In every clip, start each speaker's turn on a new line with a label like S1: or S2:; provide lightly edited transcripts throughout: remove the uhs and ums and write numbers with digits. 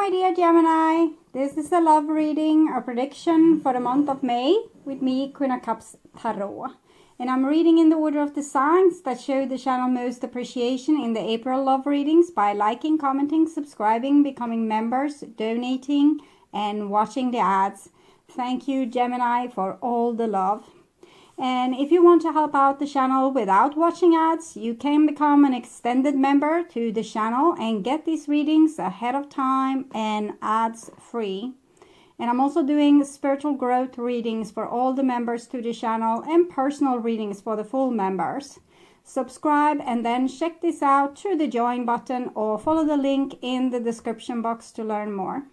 S1: my dear Gemini. This is a love reading, a prediction for the month of May with me, Queen of Cups Tarot. And I'm reading in the order of the signs that show the channel most appreciation in the April love readings by liking, commenting, subscribing, becoming members, donating, and watching the ads. Thank you, Gemini, for all the love. And if you want to help out the channel without watching ads, you can become an extended member to the channel and get these readings ahead of time and ads free. And I'm also doing spiritual growth readings for all the members to the channel and personal readings for the full members. Subscribe and then check this out through the join button or follow the link in the description box to learn more.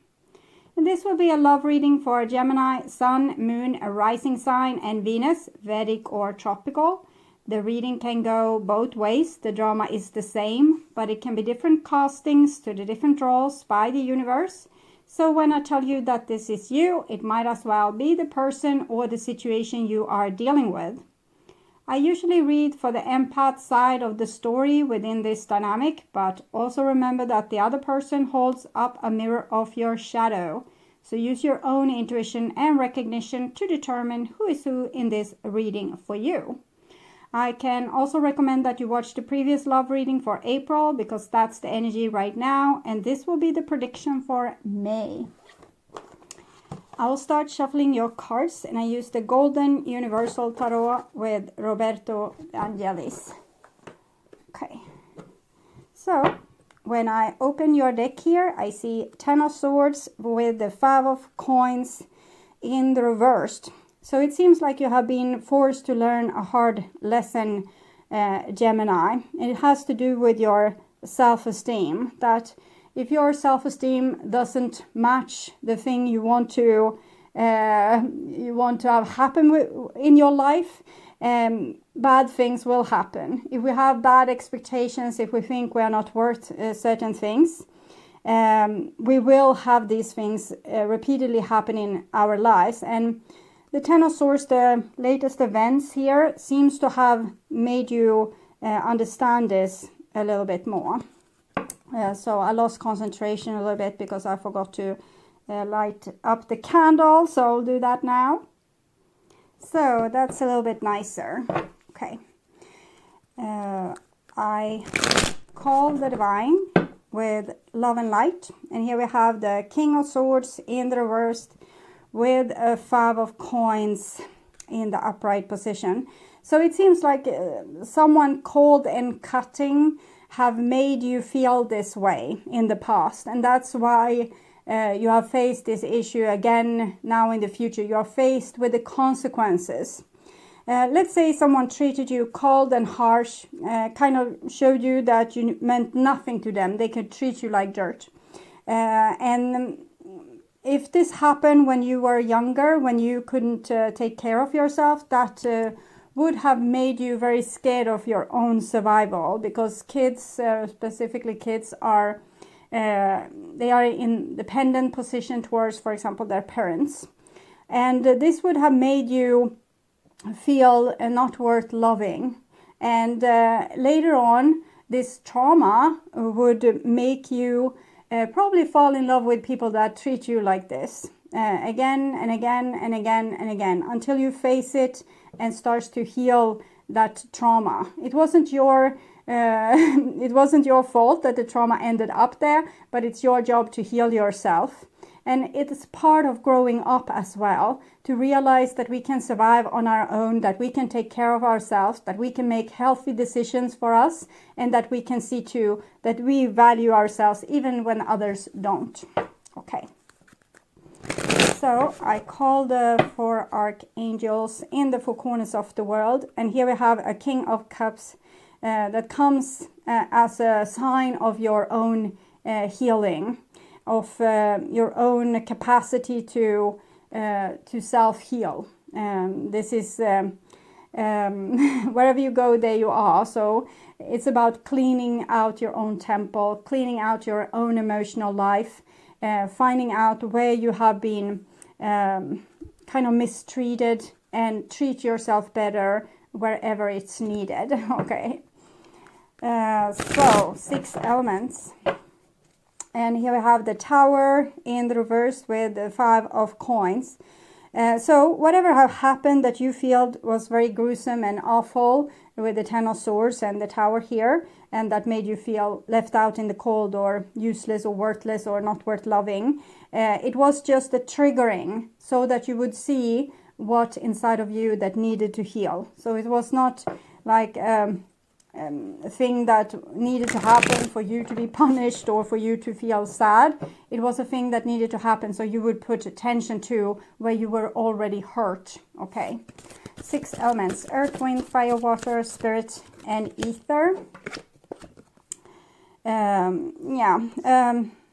S1: And this will be a love reading for Gemini, Sun, Moon, a rising sign, and Venus, Vedic or tropical. The reading can go both ways. The drama is the same, but it can be different castings to the different draws by the universe. So when I tell you that this is you, it might as well be the person or the situation you are dealing with. I usually read for the empath side of the story within this dynamic, but also remember that the other person holds up a mirror of your shadow. So use your own intuition and recognition to determine who is who in this reading for you. I can also recommend that you watch the previous love reading for April because that's the energy right now, and this will be the prediction for May. I will start shuffling your cards, and I use the Golden Universal Tarot with Roberto Angelis. Okay, so when I open your deck here, I see 10 of Swords with the 5 of Coins in the reversed. So it seems like you have been forced to learn a hard lesson, Gemini. It has to do with your self-esteem, that if your self-esteem doesn't match the thing you want to have happen in your life, bad things will happen. If we have bad expectations, if we think we are not worth certain things, we will have these things repeatedly happen in our lives. And the 10 of Swords, the latest events here, seems to have made you understand this a little bit more. So I lost concentration a little bit because I forgot to light up the candle, so I'll do that now. So that's a little bit nicer. Okay. I call the Divine with Love and Light, and here we have the King of Swords in the reverse with a 5 of Coins in the upright position. So it seems like someone cold and cutting have made you feel this way in the past, and that's why you have faced this issue again now in the future. You are faced with the consequences. Let's say someone treated you cold and harsh, kind of showed you that you meant nothing to them. They could treat you like dirt. And if this happened when you were younger, when you couldn't take care of yourself, that would have made you very scared of your own survival, because kids, specifically kids, are they are in dependent position towards, for example, their parents, and this would have made you feel not worth loving. And later on, this trauma would make you probably fall in love with people that treat you like this again and again and again and again, until you face it and starts to heal that trauma. It wasn't your fault that the trauma ended up there, but it's your job to heal yourself. And it is part of growing up as well, to realize that we can survive on our own, that we can take care of ourselves, that we can make healthy decisions for us, and that we can see too that we value ourselves even when others don't. Okay. So I call the 4 archangels in the 4 corners of the world, and here we have a King of Cups that comes as a sign of your own healing, of your own capacity to self-heal. This is wherever you go, there you are. So it's about cleaning out your own temple, cleaning out your own emotional life, finding out where you have been kind of mistreated, and treat yourself better wherever it's needed. Okay. So 6 elements. And here we have the Tower in the reverse with the 5 of coins. So whatever have happened that you feel was very gruesome and awful with the 10 of swords and the Tower here, and that made you feel left out in the cold or useless or worthless or not worth loving, it was just a triggering so that you would see what inside of you that needed to heal. So it was not like a thing that needed to happen for you to be punished or for you to feel sad. It was a thing that needed to happen so you would put attention to where you were already hurt. Okay, 6 elements: earth, wind, fire, water, spirit, and ether.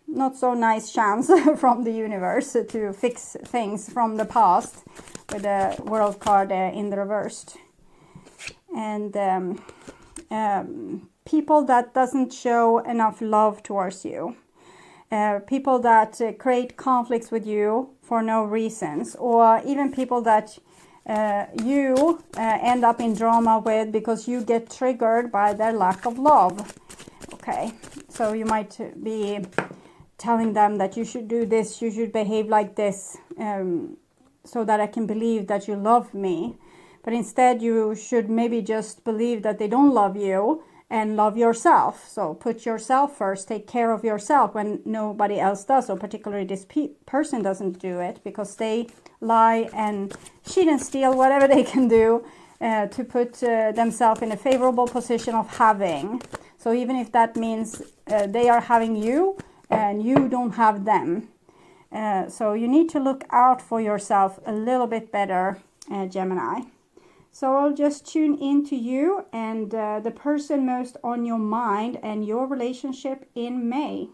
S1: Not so nice chance from the universe to fix things from the past with the world card in the reversed. And people that doesn't show enough love towards you, people that create conflicts with you for no reasons, or even people that you end up in drama with because you get triggered by their lack of love. Okay, so you might be telling them that you should do this, you should behave like this, so that I can believe that you love me. But instead you should maybe just believe that they don't love you and love yourself. So put yourself first, take care of yourself when nobody else does, or particularly this person doesn't do it, because they lie and cheat and steal, whatever they can do to put themselves in a favorable position of having. So even if that means they are having you and you don't have them. So you need to look out for yourself a little bit better, Gemini. So I'll just tune into you and the person most on your mind and your relationship in May.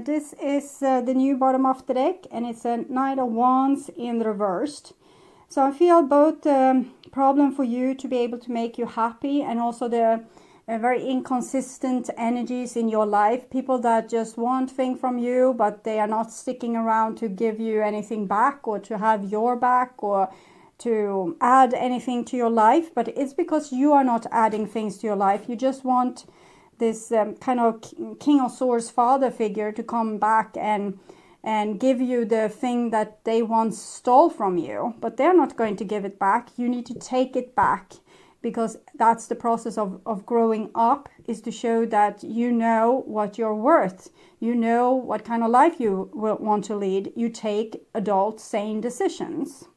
S1: This is the new bottom of the deck, and it's a Knight of Wands in the reversed. So I feel both the problem for you to be able to make you happy, and also the very inconsistent energies in your life. People that just want things from you, but they are not sticking around to give you anything back, or to have your back, or to add anything to your life. But it's because you are not adding things to your life. You just want this kind of King of Swords father figure to come back and give you the thing that they once stole from you. But they're not going to give it back. You need to take it back, because that's the process of growing up, is to show that you know what you're worth. You know what kind of life you will want to lead. You take adult, sane decisions.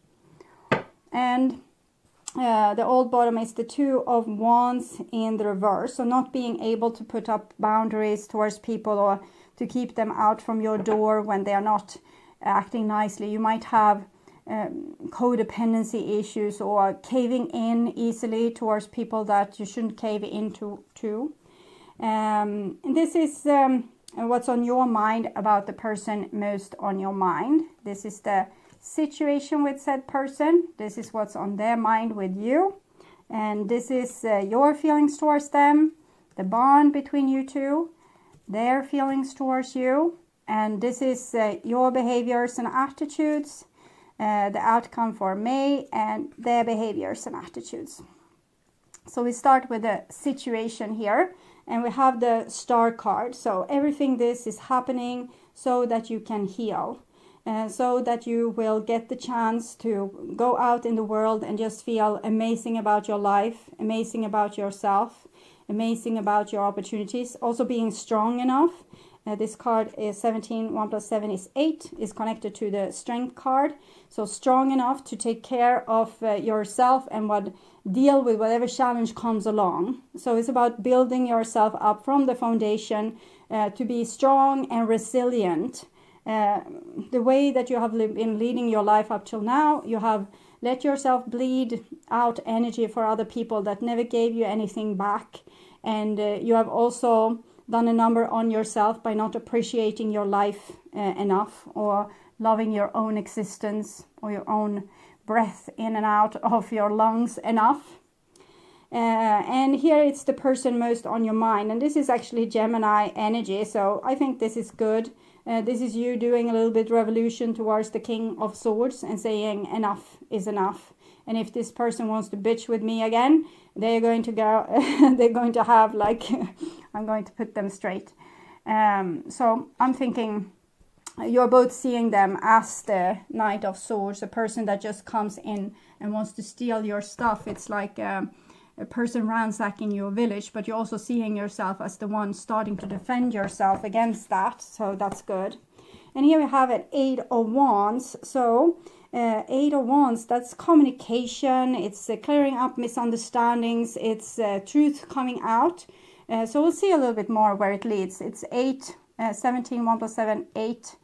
S1: And the old bottom is the 2 of Wands in the reverse. So not being able to put up boundaries towards people, or to keep them out from your door when they are not acting nicely. You might have codependency issues, or caving in easily towards people that you shouldn't cave into. And this is what's on your mind about the person most on your mind. This is the situation with said person. This is what's on their mind with you. And this is your feelings towards them, the bond between you two, their feelings towards you. And this is your behaviors and attitudes, the outcome for May, and their behaviors and attitudes. So we start with the situation here, and we have the Star card. So everything this is happening so that you can heal, so that you will get the chance to go out in the world and just feel amazing about your life, amazing about yourself, amazing about your opportunities, also being strong enough. This card is 17, 1 plus 7 is 8, is connected to the Strength card. So strong enough to take care of yourself and deal with whatever challenge comes along. So it's about building yourself up from the foundation to be strong and resilient. The way that you have been leading your life up till now, you have let yourself bleed out energy for other people that never gave you anything back. And you have also done a number on yourself by not appreciating your life enough, or loving your own existence, or your own breath in and out of your lungs enough. And here it's the person most on your mind, and this is actually Gemini energy, so I think this is good. This is you doing a little bit revolution towards the King of Swords and saying enough is enough. And if this person wants to bitch with me again, they're going to go, they're going to have like, I'm going to put them straight. So I'm thinking you're both seeing them as the Knight of Swords, a person that just comes in and wants to steal your stuff. It's like a person ransacking your village, but you're also seeing yourself as the one starting to defend yourself against that. So that's good. And here we have an 8 of Wands. So 8 of Wands, that's communication. It's clearing up misunderstandings. It's truth coming out. So we'll see a little bit more where it leads. It's 8, 17, 1 plus 7, 8.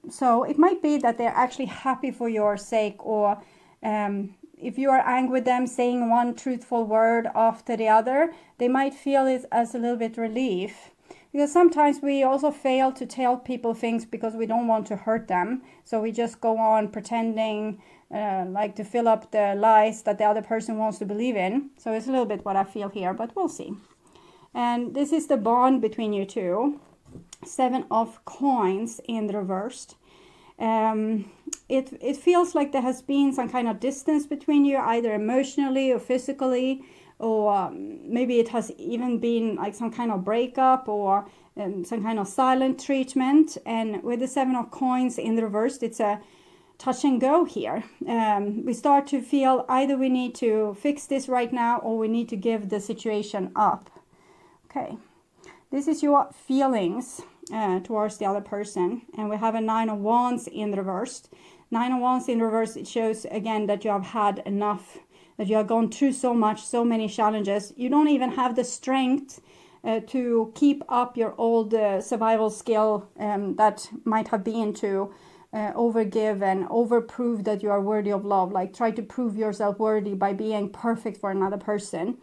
S1: So it might be that they're actually happy for your sake, or if you are angry with them, saying one truthful word after the other, they might feel it as a little bit relief. Because sometimes we also fail to tell people things because we don't want to hurt them. So we just go on pretending like to fill up the lies that the other person wants to believe in. So it's a little bit what I feel here, but we'll see. And this is the bond between you two. 7 of Coins in the reversed. It feels like there has been some kind of distance between you, either emotionally or physically, or maybe it has even been like some kind of breakup, or some kind of silent treatment. And with the 7 of Coins in the reversed, it's a touch and go here. We start to feel either we need to fix this right now, or we need to give the situation up. Okay, this is your feelings towards the other person. And we have a 9 of Wands in the reversed. 9 of Wands in reverse, it shows again that you have had enough, that you have gone through so much, so many challenges. You don't even have the strength to keep up your old survival skill that might have been to overgive and overprove that you are worthy of love. Like try to prove yourself worthy by being perfect for another person.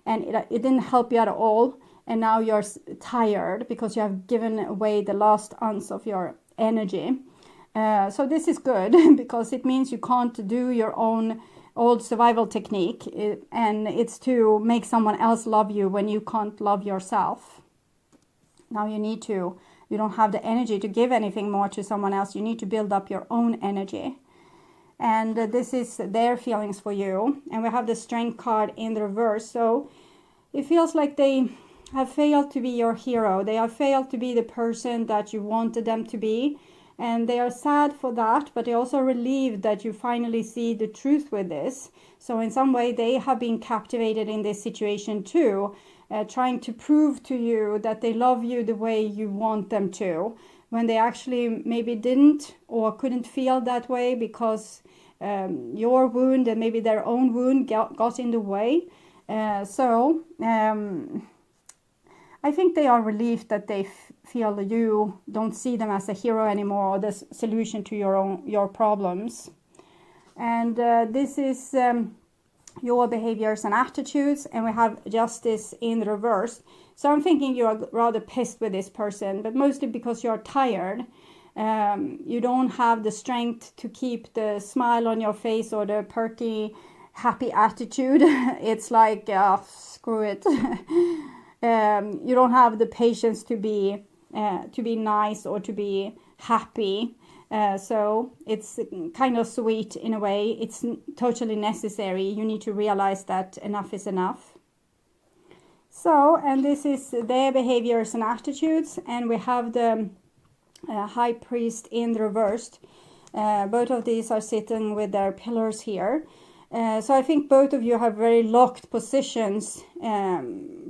S1: And it didn't help you at all. And now you're tired because you have given away the last ounce of your energy. So this is good because it means you can't do your own old survival technique. And it's to make someone else love you when you can't love yourself. Now you don't have the energy to give anything more to someone else. You need to build up your own energy. And this is their feelings for you. And we have the Strength card in the reverse. So it feels like they have failed to be your hero. They have failed to be the person that you wanted them to be. And they are sad for that, but they're also relieved that you finally see the truth with this. So in some way, they have been captivated in this situation too, trying to prove to you that they love you the way you want them to, when they actually maybe didn't or couldn't feel that way because your wound and maybe their own wound got in the way. I think they are relieved that they feel you don't see them as a hero anymore, or the solution to your problems. And this is your behaviors and attitudes, and we have Justice in the reverse. So I'm thinking you are rather pissed with this person, but mostly because you're tired. You don't have the strength to keep the smile on your face or the perky, happy attitude. It's like, screw it. You don't have the patience to be nice or to be happy. So it's kind of sweet in a way. It's totally necessary. You need to realize that enough is enough. So, and this is their behaviors and attitudes. And we have the High Priest in the reversed. Both of these are sitting with their pillars here. So I think both of you have very locked positions.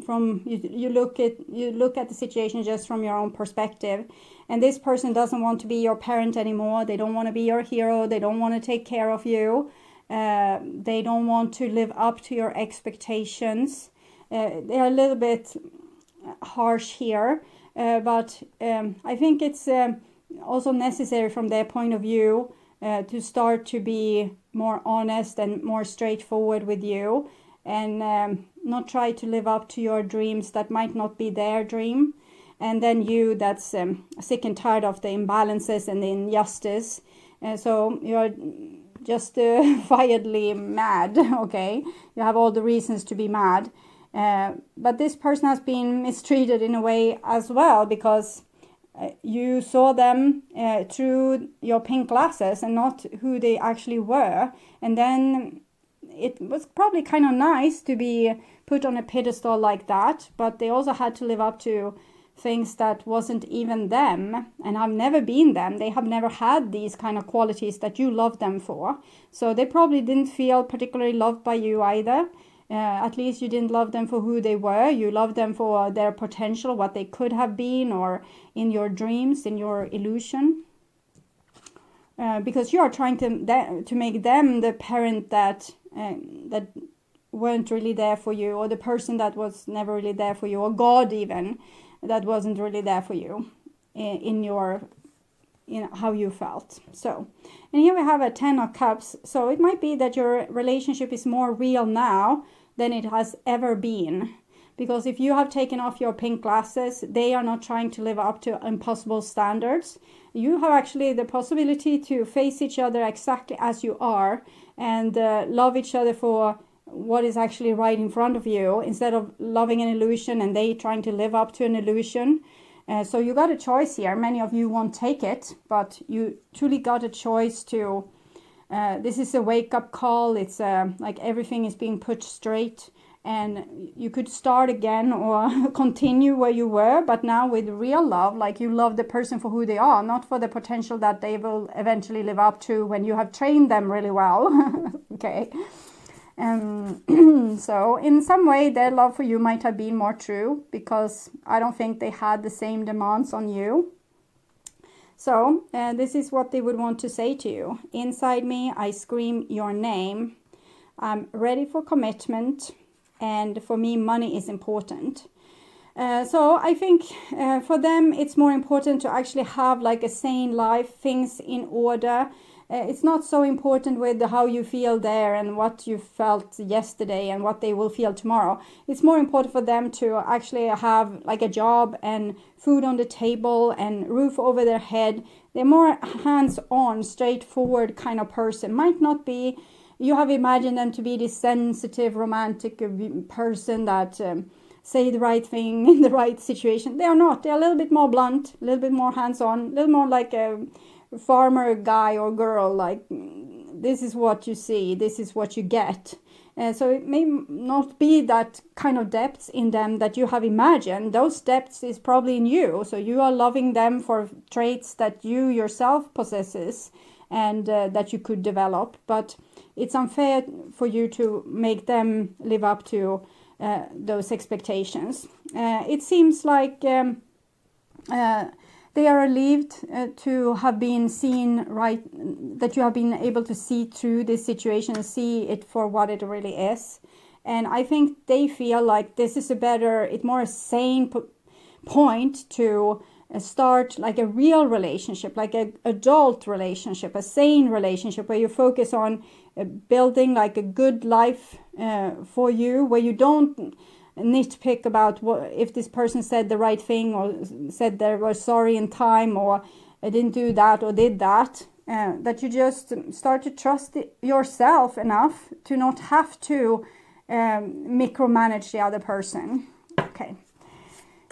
S1: From you look at the situation just from your own perspective, and this person doesn't want to be your parent anymore. They don't want to be your hero. They don't want to take care of you. They don't want to live up to your expectations. They're a little bit harsh here, but I think it's also necessary from their point of view to start to be more honest and more straightforward with you, and not try to live up to your dreams that might not be their dream. And then you that's sick and tired of the imbalances and the injustice. So you're just wildly mad, okay? You have all the reasons to be mad. But this person has been mistreated in a way as well, because you saw them through your pink glasses and not who they actually were. And then it was probably kind of nice to be put on a pedestal like that, but they also had to live up to things that wasn't even them and have never been them. They have never had these kind of qualities that you love them for. So they probably didn't feel particularly loved by you either. At least you didn't love them for who they were. You loved them for their potential, what they could have been, or in your dreams, in your illusion. Because you are trying to make them the parent that weren't really there for you, or the person that was never really there for you, or God even, that wasn't really there for you in how you felt. So, and here we have a 10 of Cups. So it might be that your relationship is more real now than it has ever been. Because if you have taken off your pink glasses, they are not trying to live up to impossible standards. You have actually the possibility to face each other exactly as you are and love each other for what is actually right in front of you, instead of loving an illusion and they trying to live up to an illusion. So you got a choice here. Many of you won't take it, but you truly got a choice to, this is a wake-up call. It's like everything is being put straight, and you could start again or continue where you were, but now with real love, like you love the person for who they are, not for the potential that they will eventually live up to when you have trained them really well. Okay. So in some way their love for you might have been more true, because I don't think they had the same demands on you. So this is what they would want to say to you. Inside me, I scream your name. I'm ready for commitment, and for me, money is important. So I think for them, it's more important to actually have like a sane life, things in order. It's not so important with how you feel there and what you felt yesterday and what they will feel tomorrow. It's more important for them to actually have like a job and food on the table and roof over their head. They're more hands-on, straightforward kind of person. Might not be, you have imagined them to be this sensitive, romantic person that say the right thing in the right situation. They are not. They're a little bit more blunt, a little bit more hands-on, a little more like a farmer guy or girl, like this is what you see, this is what you get. So it may not be that kind of depths in them that you have imagined. Those depths is probably in you. So you are loving them for traits that you yourself possesses and that you could develop. But it's unfair for you to make them live up to those expectations. It seems like they are relieved to have been seen right, that you have been able to see through this situation and see it for what it really is. And I think they feel like this is it's more a sane point to start like a real relationship, like an adult relationship, a sane relationship where you focus on building like a good life for you, where you don't nitpick about what if this person said the right thing or said they were sorry in time or didn't do that or did that, that you just start to trust yourself enough to not have to micromanage the other person. Okay,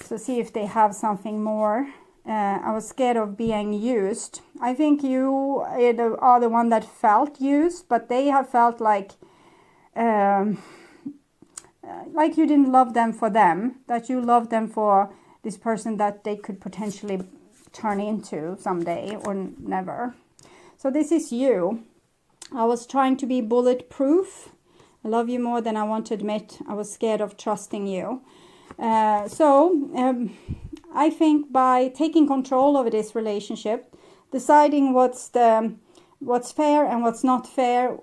S1: so see if they have something more. I was scared of being used. I think you are the one that felt used, but they have felt like you didn't love them for them, that you loved them for this person that they could potentially turn into someday or never. So this is you. I was trying to be bulletproof. I love you more than I want to admit. I was scared of trusting you. I think by taking control over this relationship, deciding what's fair and what's not fair,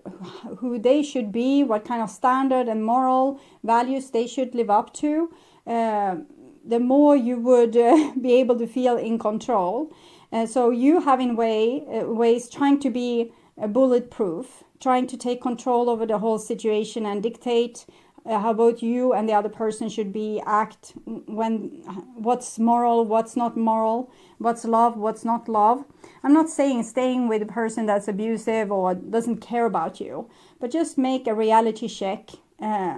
S1: who they should be, what kind of standard and moral values they should live up to, the more you would be able to feel in control. So you have in ways trying to be bulletproof, trying to take control over the whole situation and dictate how both you and the other person should act, what's moral, what's not moral, what's love, what's not love. I'm not saying staying with a person that's abusive or doesn't care about you, but just make a reality check.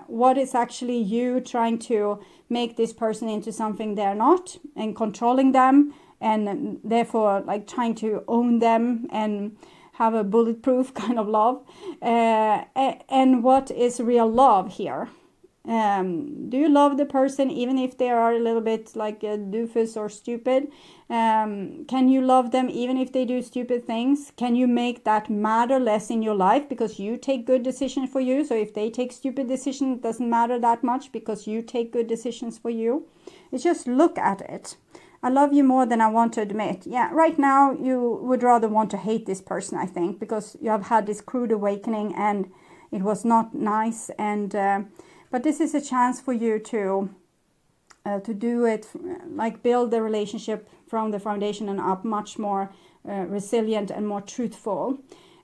S1: What is actually you trying to make this person into something they're not, and controlling them and therefore like trying to own them and have a bulletproof kind of love. And what is real love here? Do you love the person even if they are a little bit like a doofus or stupid? Can you love them even if they do stupid things? Can you make that matter less in your life because you take good decisions for you? So if they take stupid decisions, it doesn't matter that much because you take good decisions for you. It's just look at it. I love you more than I want to admit. Yeah, right now you would rather want to hate this person, I think, because you have had this crude awakening and it was not nice. And but this is a chance for you to do it, like build the relationship from the foundation and up, much more resilient and more truthful.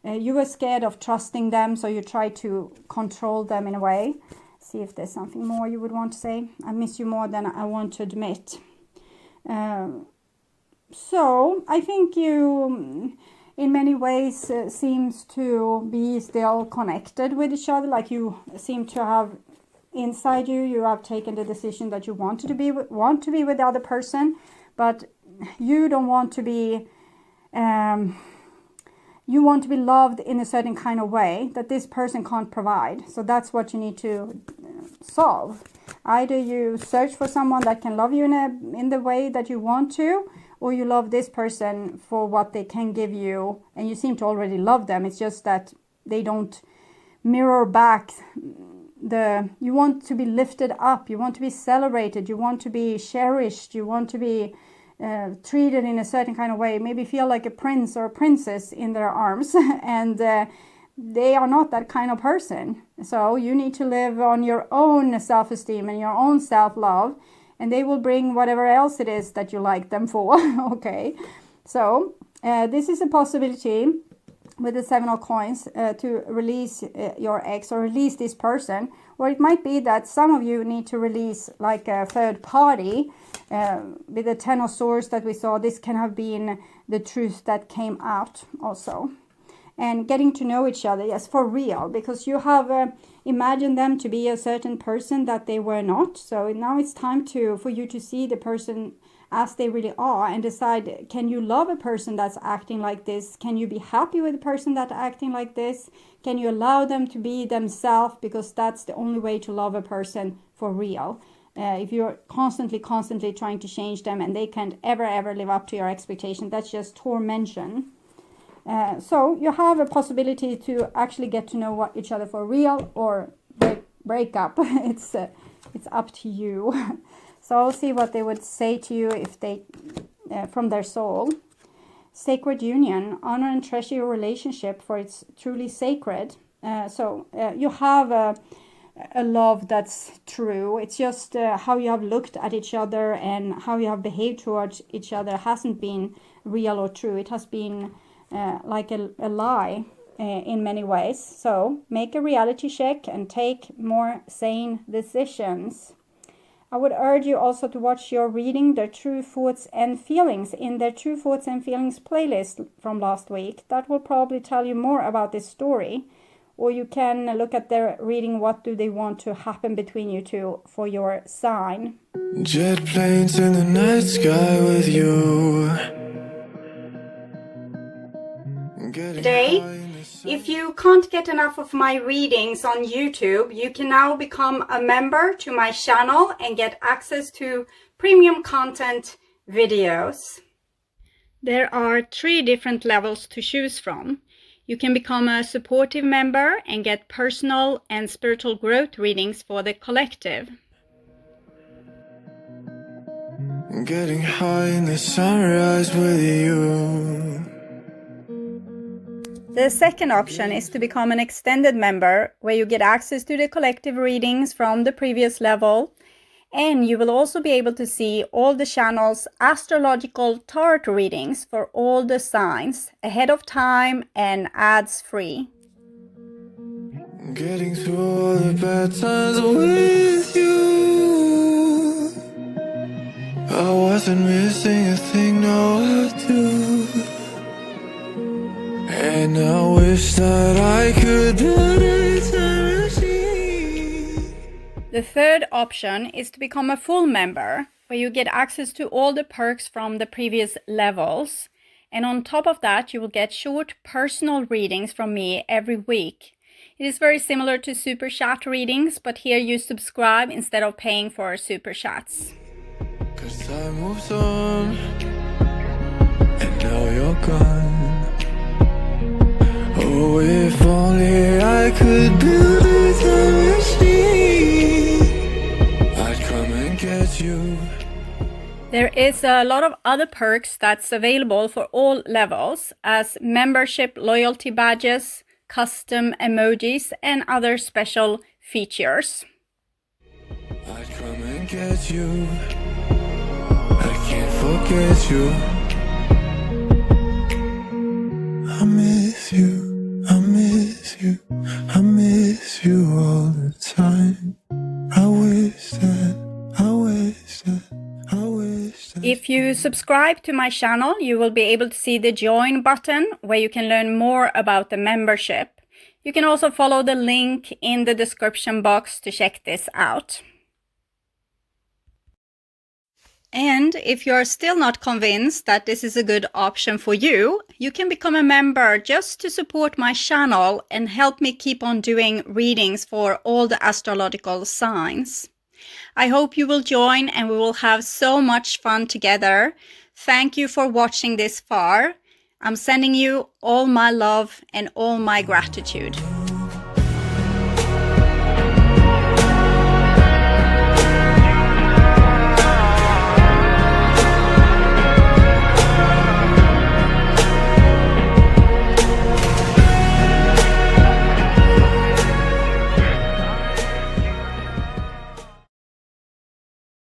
S1: You were scared of trusting them, so you try to control them in a way. See if there's something more you would want to say. I miss you more than I want to admit. So I think you in many ways seems to be still connected with each other, like you seem to have inside you have taken the decision that you want to be with the other person, but you don't want to be you want to be loved in a certain kind of way that this person can't provide. So that's what you need to solve. Either you search for someone that can love you in the way that you want to, or you love this person for what they can give you, and you seem to already love them. It's just that they don't mirror back you want to be lifted up, you want to be celebrated, you want to be cherished, you want to be treated in a certain kind of way, maybe feel like a prince or a princess in their arms, and they are not that kind of person. So you need to live on your own self-esteem and your own self-love, and they will bring whatever else it is that you like them for. Okay, so this is a possibility with the 7 of coins to release your ex or release this person. Or it might be that some of you need to release like a third party. With the 10 of swords that we saw, this can have been the truth that came out also. And getting to know each other, yes, for real, because you have imagined them to be a certain person that they were not. So now it's time for you to see the person as they really are and decide, can you love a person that's acting like this? Can you be happy with a person that's acting like this? Can you allow them to be themselves? Because that's the only way to love a person for real. If you're constantly trying to change them and they can't ever live up to your expectation, that's just tormentation. So you have a possibility to actually get to know each other for real, or break up. It's up to you. So I'll see what they would say to you if they, from their soul. Sacred union, honor and treasure your relationship, for it's truly sacred. So you have a love that's true. It's just how you have looked at each other and how you have behaved towards each other hasn't been real or true. It has been like a lie in many ways. So make a reality check and take more sane decisions. I would urge you also to watch your reading, Their True Thoughts and Feelings, in their True Thoughts and Feelings playlist from last week. That will probably tell you more about this story. Or you can look at their reading, What Do They Want to Happen Between You Two, for your sign.
S2: Jet planes in the night sky with you.
S1: Today, if you can't get enough of my readings on YouTube, you can now become a member to my channel and get access to premium content videos. There are 3 different levels to choose from. You can become a supportive member and get personal and spiritual growth readings for the collective.
S2: Getting high in the sunrise with you.
S1: The second option is to become an extended member, where you get access to the collective readings from the previous level, and you will also be able to see all the channel's astrological tarot readings for all the signs ahead of time and ads free.
S2: Getting through all the bad times with you. I wasn't missing a thing, no I do. And I wish that I could build eternity.
S1: The third option is to become a full member, where you get access to all the perks from the previous levels. And on top of that, you will get short personal readings from me every week. It is very similar to Super Chat readings, but here you subscribe instead of paying for Super Chats.
S2: 'Cause time moves on, and now you're gone. Oh, if only I could build a time machine, I'd come and get you.
S1: There is a lot of other perks that's available for all levels, as membership loyalty badges, custom emojis, and other special features.
S2: I'd come and get you. I can't forget you. I miss you, I miss you, I miss you all the time. I wish that.
S1: If you subscribe to my channel, you will be able to see the join button where you can learn more about the membership. You can also follow the link in the description box to check this out. And if you're still not convinced that this is a good option for you, you can become a member just to support my channel and help me keep on doing readings for all the astrological signs. I hope you will join and we will have so much fun together. Thank you for watching this far. I'm sending you all my love and all my gratitude.